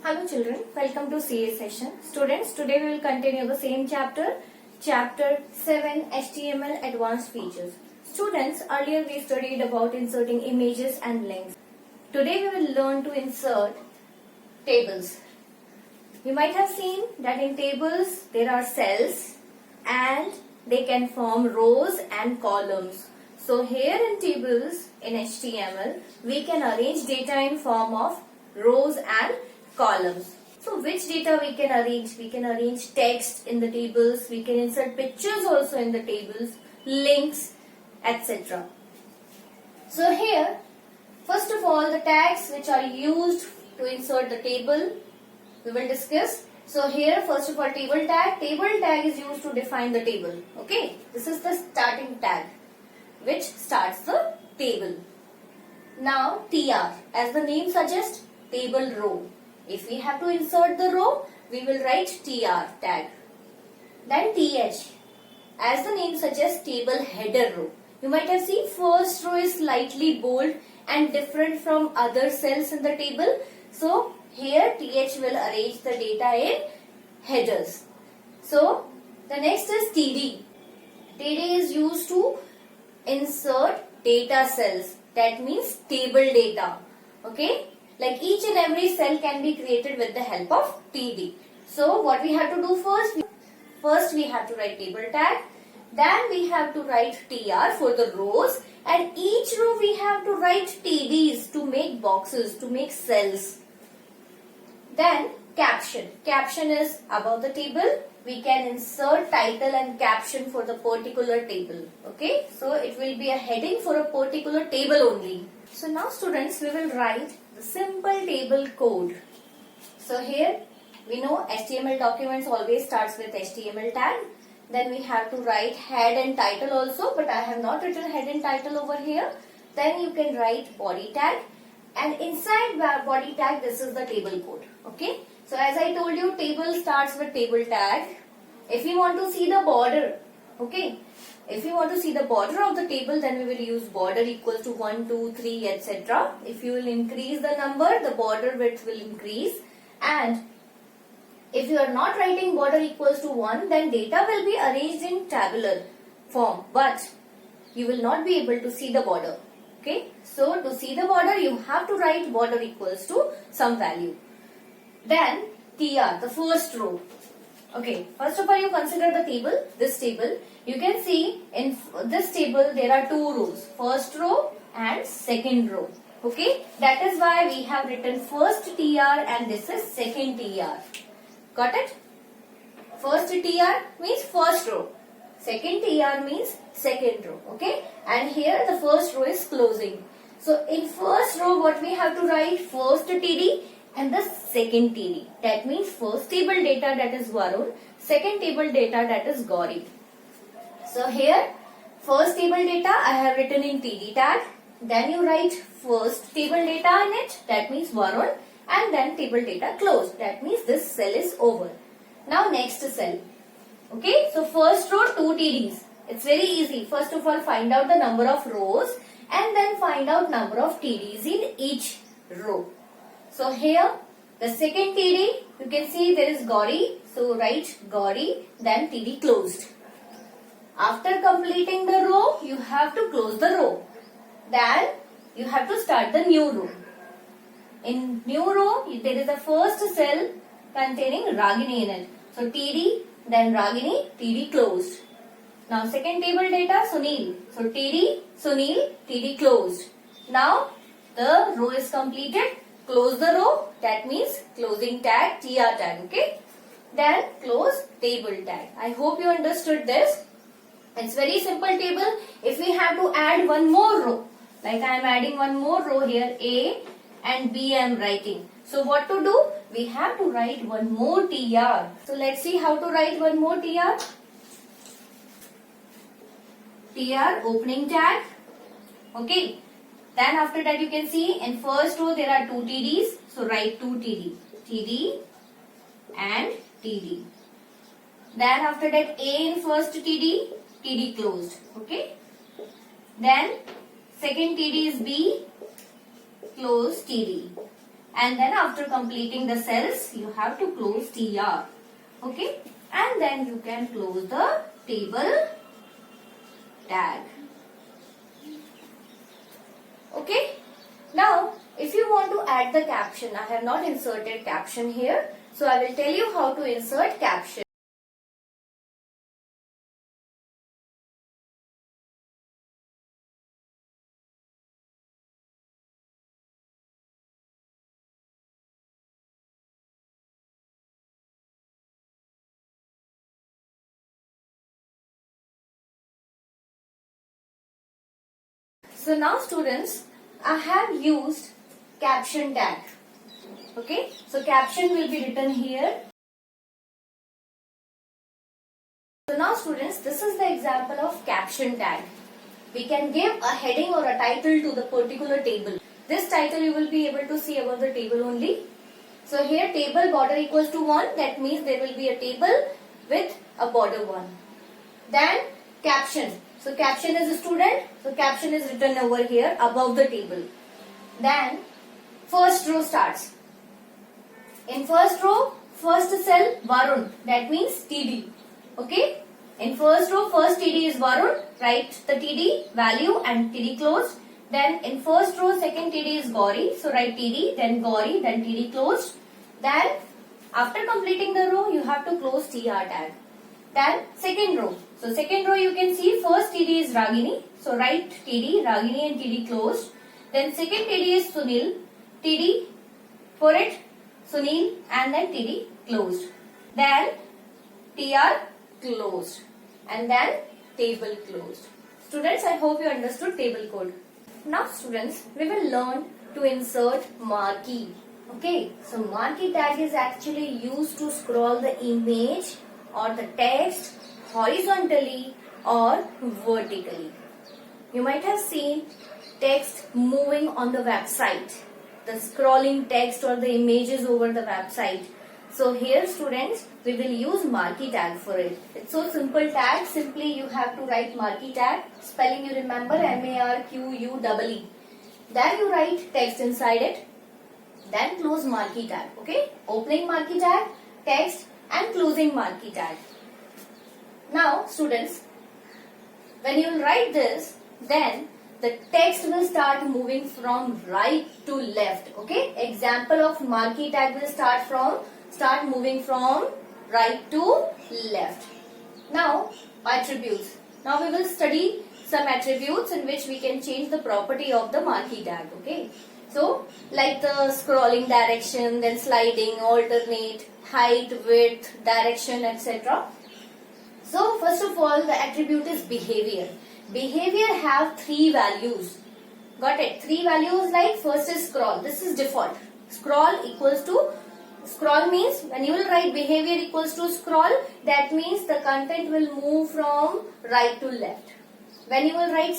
Hello children, welcome to CA session. Students, today we will continue the same chapter, chapter 7 HTML advanced features. Students, earlier we studied about inserting images and links. Today we will learn to insert tables. You might have seen that in tables there are cells and they can form rows and columns. So here in tables in HTML we can arrange data in form of rows and columns. So which data we can arrange? We can arrange text in the tables, we can insert pictures also in the tables, links, etc. So here, first of all, the tags which are used to insert the table, we will discuss. So here, first of all, table tag is used to define the table. Okay, this is the starting tag which starts the table. Now TR, as the name suggests, table row. If we have to insert the row, we will write TR tag. Then TH, as the name suggests, table header row. You might have seen first row is slightly bold and different from other cells in the table. So here TH will arrange the data in headers. So the next is TD. TD is used to insert data cells. That means table data. Okay. Like each and every cell can be created with the help of TD. So what we have to do first? First we have to write table tag. Then we have to write TR for the rows. And each row we have to write TDs to make boxes, to make cells. Then caption. Caption is above the table. We can insert title and caption for the particular table. Okay. So it will be a heading for a particular table only. So now students, we will write the simple table code. So here we know HTML documents always starts with HTML tag. Then we have to write head and title also, but I have not written head and title over here. Then you can write body tag, and inside body tag this is the table code. Okay. So as I told you, table starts with table tag. If you want to see the border, okay, if you want to see the border of the table, then we will use border equals to 1, 2, 3, etc. If you will increase the number, the border width will increase. And if you are not writing border equals to 1, then data will be arranged in tabular form. But you will not be able to see the border. Okay. So to see the border, you have to write border equals to some value. Then TR, the first row. Okay, first of all you consider the table, this table. You can see in this table there are two rows, first row and second row. Okay, that is why we have written first TR and this is second TR. Got it? First TR means first row, second TR means second row. Okay, and here the first row is closing. So in first row what we have to write? First TD and the second TD. That means first table data, that is Varun, second table data, that is Gauri. So here first table data I have written in TD tag. Then you write first table data in it, that means Varun, and then table data closed, that means this cell is over. Now next cell. Okay, so first row 2 TDs. It's very easy. First of all find out the number of rows and then find out number of TDs in each row. So here the second TD, you can see there is Gauri. So write Gauri, then TD closed. After completing the row, you have to close the row. Then you have to start the new row. In new row, there is a first cell containing Ragini in it. So TD, then Ragini, TD closed. Now second table data, Sunil. So TD, Sunil, TD closed. Now the row is completed. Close the row, that means closing tag, TR tag, okay. Then close table tag. I hope you understood this. It's very simple table. If we have to add one more row, like I am adding one more row here, A and B I am writing. So what to do? We have to write one more TR. So let's see how to write one more TR. TR opening tag, okay. Then after that you can see in first row there are 2 TDs. So write 2 TD. TD and TD. Then after that A in first TD. TD closed. Okay. Then second TD is B. Close TD. and then after completing the cells, you have to close TR. Okay, and then you can close the table tag. Okay, now if you want to add the caption, I have not inserted caption here, so I will tell you how to insert caption. So now students, I have used caption tag. Okay, so caption will be written here. So now students, this is the example of caption tag. We can give a heading or a title to the particular table. This title you will be able to see about the table only. So here table border equals to 1, that means there will be a table with a border 1. Then caption. So caption is a student, so caption is written over here above the table. Then first row starts. In first row, first cell Varun, that means TD. Okay, in first row, first TD is Varun, write the TD value and TD closed. Then in first row, second TD is Gauri, so write TD, then Gauri, then TD closed. Then after completing the row, you have to close TR tag. Then second row. So second row you can see first TD is Ragini. So write TD, Ragini and TD closed. Then second TD is Sunil. TD for it, Sunil and then TD closed. Then TR closed. And then table closed. Students, I hope you understood table code. Now students, we will learn to insert marquee. Okay, so marquee tag is actually used to scroll the image or the text horizontally or vertically. You might have seen text moving on the website, the scrolling text or the images over the website. So here students, we will use marquee tag for it. It's so simple tag, simply you have to write marquee tag, spelling you remember MARQUEE. Then you write text inside it, then close marquee tag. Okay, opening marquee tag, text and closing marquee tag. Now students, when you will write this, then the text will start moving from right to left. Okay, example of marquee tag will start moving from right to left. Now attributes. Now we will study some attributes in which we can change the property of the marquee tag. Okay, so like the scrolling direction, then sliding, alternate, height, width, direction, etc. So first of all, the attribute is behavior. Behavior have 3 values. Got it? 3 values, like first is scroll. This is default. Scroll equals to, scroll means when you will write behavior equals to scroll, that means the content will move from right to left. When you will write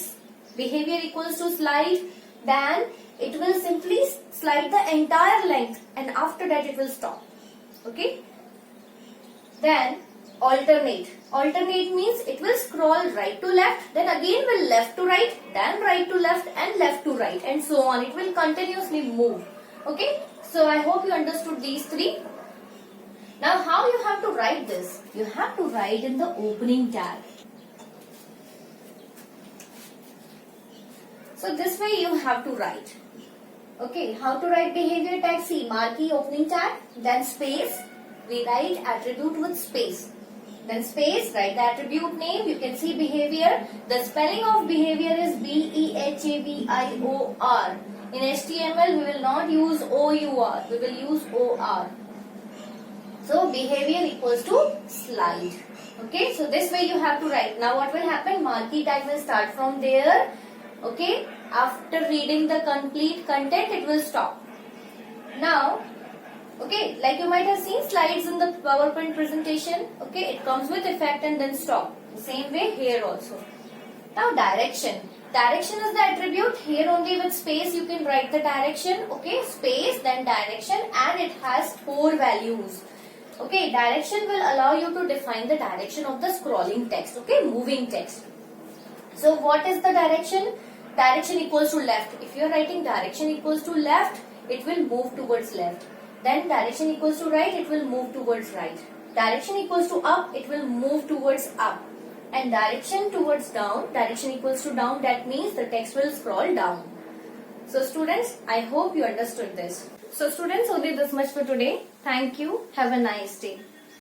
behavior equals to slide, then it will simply slide the entire length and after that it will stop. Okay. Then alternate. Alternate means it will scroll right to left, then again will left to right, then right to left and left to right and so on. It will continuously move. Okay. So I hope you understood these 3. Now how you have to write this? You have to write in the opening tag. So this way you have to write. Okay, how to write behavior tag? See, marquee opening tag, then space. We write attribute with space. Then space, write the attribute name. You can see behavior. The spelling of behavior is BEHAVIOR. In HTML, we will not use OUR. We will use OR. So behavior equals to slide. Okay, so this way you have to write. Now what will happen? Marquee tag will start from there. Okay, after reading the complete content, it will stop. Now, okay, like you might have seen slides in the PowerPoint presentation. Okay, it comes with effect and then stop. The same way here also. Now direction. Direction is the attribute. Here only with space you can write the direction. Okay, space, then direction, and it has 4 values. Okay, direction will allow you to define the direction of the scrolling text. Okay, moving text. So what is the direction? Direction equals to left. If you are writing direction equals to left, it will move towards left. Then direction equals to right, it will move towards right. Direction equals to up, it will move towards up. And direction towards down, direction equals to down, that means the text will scroll down. So students, I hope you understood this. So students, only this much for today. Thank you. Have a nice day.